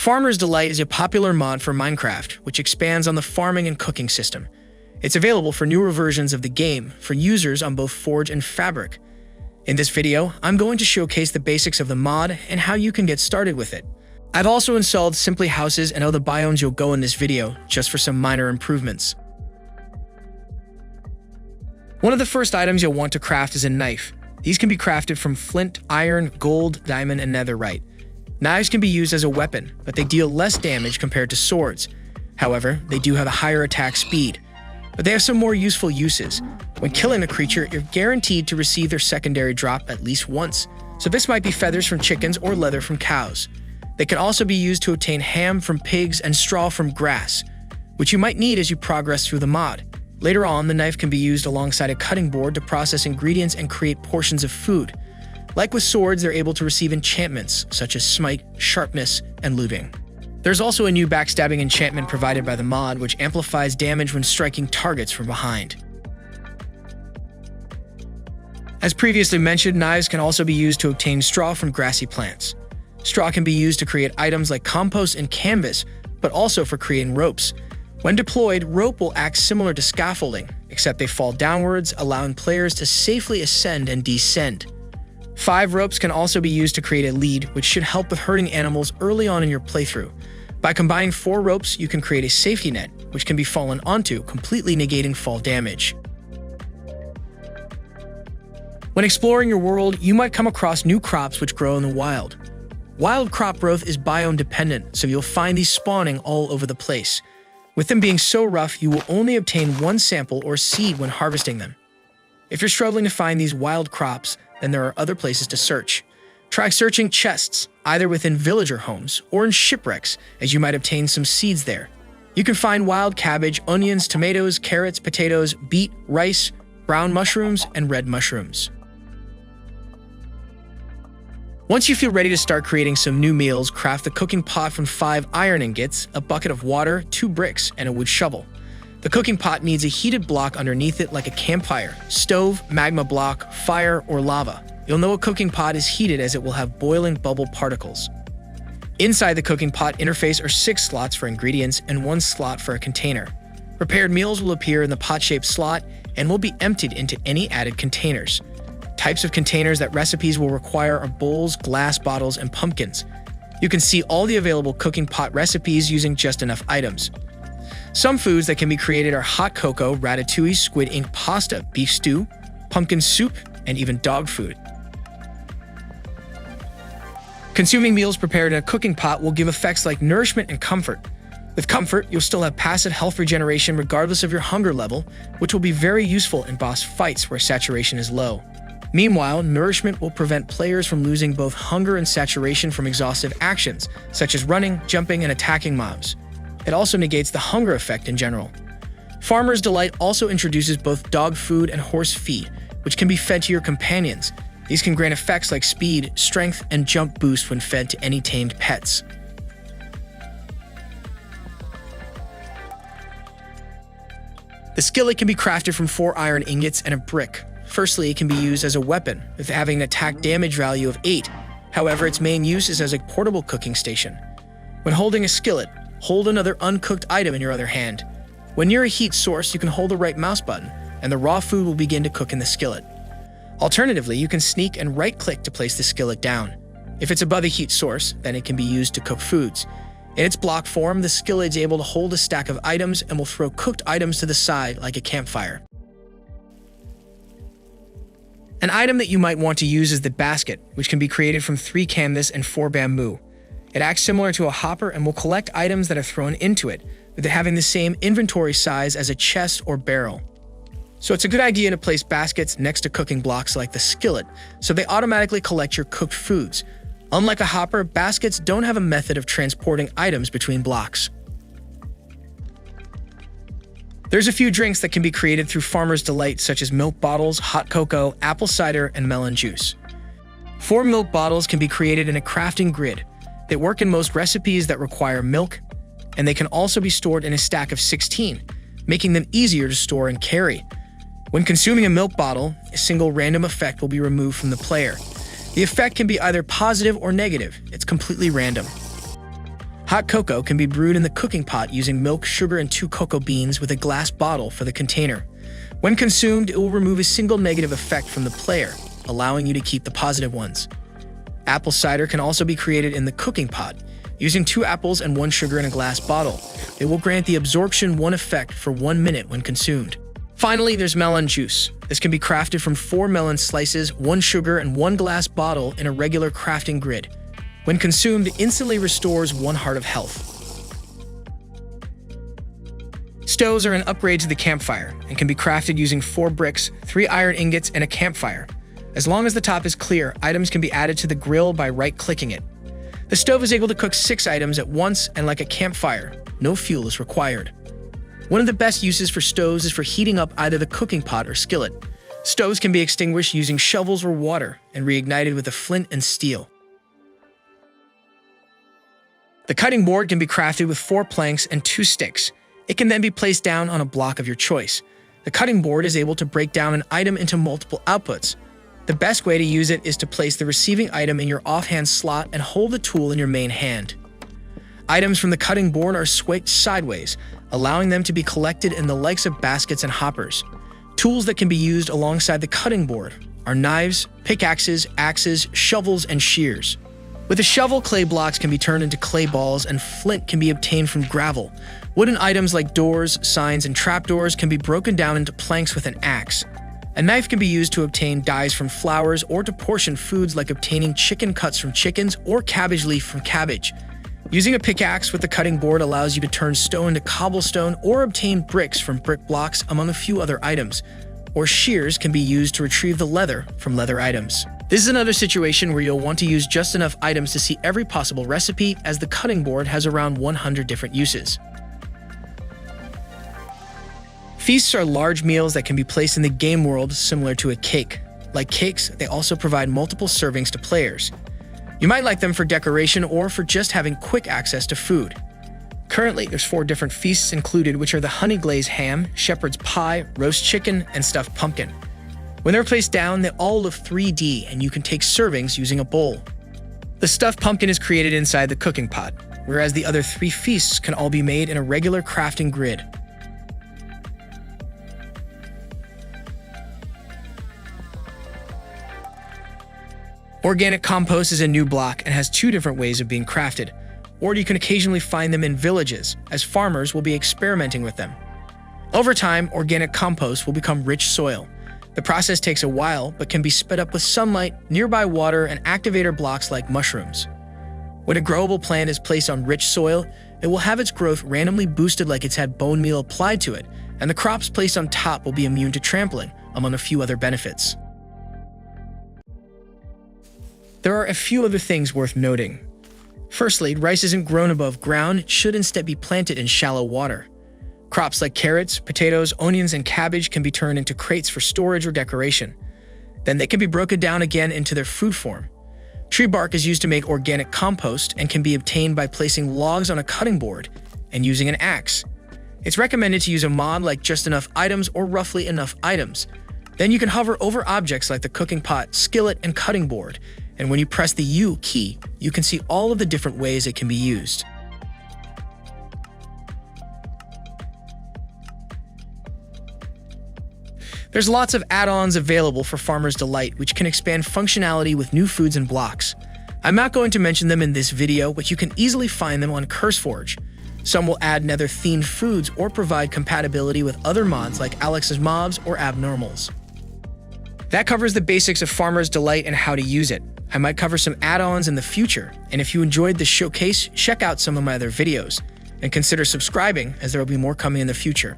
Farmer's Delight is a popular mod for Minecraft, which expands on the farming and cooking system. It's available for newer versions of the game for users on both Forge and Fabric. In this video, I'm going to showcase the basics of the mod and how you can get started with it. I've also installed Simply Houses and other biomes you'll go in this video, just for some minor improvements. One of the first items you'll want to craft is a knife. These can be crafted from flint, iron, gold, diamond, and netherite. Knives can be used as a weapon, but they deal less damage compared to swords. However, they do have a higher attack speed. But they have some more useful uses. When killing a creature, you're guaranteed to receive their secondary drop at least once. So this might be feathers from chickens or leather from cows. They can also be used to obtain ham from pigs and straw from grass, which you might need as you progress through the mod. Later on, the knife can be used alongside a cutting board to process ingredients and create portions of food. Like with swords, they're able to receive enchantments, such as smite, sharpness, and looting. There's also a new backstabbing enchantment provided by the mod, which amplifies damage when striking targets from behind. As previously mentioned, knives can also be used to obtain straw from grassy plants. Straw can be used to create items like compost and canvas, but also for creating ropes. When deployed, rope will act similar to scaffolding, except they fall downwards, allowing players to safely ascend and descend. 5 ropes can also be used to create a lead, which should help with hurting animals early on in your playthrough. By combining 4 ropes, you can create a safety net, which can be fallen onto, completely negating fall damage. When exploring your world, you might come across new crops which grow in the wild. Wild crop growth is biome dependent, so you'll find these spawning all over the place. With them being so rough, you will only obtain one sample or seed when harvesting them. If you're struggling to find these wild crops, then there are other places to search. Try searching chests, either within villager homes or in shipwrecks, as you might obtain some seeds there. You can find wild cabbage, onions, tomatoes, carrots, potatoes, beet, rice, brown mushrooms, and red mushrooms. Once you feel ready to start creating some new meals, craft the cooking pot from 5 iron ingots, a bucket of water, 2 bricks, and a wood shovel. The cooking pot needs a heated block underneath it like a campfire, stove, magma block, fire, or lava. You'll know a cooking pot is heated as it will have boiling bubble particles. Inside the cooking pot interface are 6 slots for ingredients and 1 slot for a container. Prepared meals will appear in the pot-shaped slot and will be emptied into any added containers. Types of containers that recipes will require are bowls, glass bottles, and pumpkins. You can see all the available cooking pot recipes using just enough items. Some foods that can be created are hot cocoa, ratatouille, squid ink pasta, beef stew, pumpkin soup, and even dog food. Consuming meals prepared in a cooking pot will give effects like nourishment and comfort. With comfort, you'll still have passive health regeneration regardless of your hunger level, which will be very useful in boss fights where saturation is low. Meanwhile, nourishment will prevent players from losing both hunger and saturation from exhaustive actions, such as running, jumping, and attacking mobs. It also negates the hunger effect in general. Farmer's Delight also introduces both dog food and horse feed, which can be fed to your companions. These can grant effects like speed, strength, and jump boost when fed to any tamed pets. The skillet can be crafted from 4 iron ingots and a brick. Firstly, it can be used as a weapon, with having an attack damage value of 8. However, its main use is as a portable cooking station. When holding a skillet, hold another uncooked item in your other hand. When near a heat source, you can hold the right mouse button, and the raw food will begin to cook in the skillet. Alternatively, you can sneak and right-click to place the skillet down. If it's above a heat source, then it can be used to cook foods. In its block form, the skillet is able to hold a stack of items and will throw cooked items to the side like a campfire. An item that you might want to use is the basket, which can be created from 3 canvas and 4 bamboo. It acts similar to a hopper and will collect items that are thrown into it, with it having the same inventory size as a chest or barrel. So it's a good idea to place baskets next to cooking blocks like the skillet, so they automatically collect your cooked foods. Unlike a hopper, baskets don't have a method of transporting items between blocks. There's a few drinks that can be created through Farmer's Delight, such as milk bottles, hot cocoa, apple cider, and melon juice. 4 milk bottles can be created in a crafting grid. They work in most recipes that require milk, and they can also be stored in a stack of 16, making them easier to store and carry. When consuming a milk bottle, a single random effect will be removed from the player. The effect can be either positive or negative. It's completely random. Hot cocoa can be brewed in the cooking pot using milk, sugar, and 2 cocoa beans with a glass bottle for the container. When consumed, it will remove a single negative effect from the player, allowing you to keep the positive ones. Apple cider can also be created in the cooking pot. Using 2 apples and 1 sugar in a glass bottle, it will grant the absorption 1 effect for 1 minute when consumed. Finally, there's melon juice. This can be crafted from 4 melon slices, 1 sugar, and 1 glass bottle in a regular crafting grid. When consumed, it instantly restores 1 heart of health. Stoves are an upgrade to the campfire and can be crafted using 4 bricks, 3 iron ingots, and a campfire. As long as the top is clear, items can be added to the grill by right-clicking it. The stove is able to cook 6 items at once, and like a campfire, no fuel is required. One of the best uses for stoves is for heating up either the cooking pot or skillet. Stoves can be extinguished using shovels or water and reignited with a flint and steel. The cutting board can be crafted with 4 planks and 2 sticks. It can then be placed down on a block of your choice. The cutting board is able to break down an item into multiple outputs. The best way to use it is to place the receiving item in your offhand slot and hold the tool in your main hand. Items from the cutting board are switched sideways, allowing them to be collected in the likes of baskets and hoppers. Tools that can be used alongside the cutting board are knives, pickaxes, axes, shovels, and shears. With a shovel, clay blocks can be turned into clay balls, and flint can be obtained from gravel. Wooden items like doors, signs, and trapdoors can be broken down into planks with an axe. A knife can be used to obtain dyes from flowers or to portion foods like obtaining chicken cuts from chickens or cabbage leaf from cabbage. Using a pickaxe with the cutting board allows you to turn stone to cobblestone or obtain bricks from brick blocks, among a few other items. Or shears can be used to retrieve the leather from leather items. This is another situation where you'll want to use just enough items to see every possible recipe, as the cutting board has around 100 different uses. Feasts are large meals that can be placed in the game world similar to a cake. Like cakes, they also provide multiple servings to players. You might like them for decoration or for just having quick access to food. Currently, there's 4 different feasts included, which are the honey glazed ham, shepherd's pie, roast chicken, and stuffed pumpkin. When they're placed down, they all look 3D, and you can take servings using a bowl. The stuffed pumpkin is created inside the cooking pot, whereas the other 3 feasts can all be made in a regular crafting grid. Organic compost is a new block and has 2 different ways of being crafted, or you can occasionally find them in villages, as farmers will be experimenting with them. Over time, organic compost will become rich soil. The process takes a while, but can be sped up with sunlight, nearby water, and activator blocks like mushrooms. When a growable plant is placed on rich soil, it will have its growth randomly boosted like it's had bone meal applied to it, and the crops placed on top will be immune to trampling, among a few other benefits. There are a few other things worth noting. Firstly, rice isn't grown above ground, it should instead be planted in shallow water. Crops like carrots, potatoes, onions, and cabbage can be turned into crates for storage or decoration. Then they can be broken down again into their food form. Tree bark is used to make organic compost and can be obtained by placing logs on a cutting board and using an axe. It's recommended to use a mod like just enough items or roughly enough items. Then you can hover over objects like the cooking pot, skillet, and cutting board, and when you press the U key, you can see all of the different ways it can be used. There's lots of add-ons available for Farmer's Delight, which can expand functionality with new foods and blocks. I'm not going to mention them in this video, but you can easily find them on CurseForge. Some will add nether-themed foods or provide compatibility with other mods like Alex's Mobs or Abnormals. That covers the basics of Farmer's Delight and how to use it. I might cover some add-ons in the future, and if you enjoyed this showcase, check out some of my other videos, and consider subscribing as there will be more coming in the future.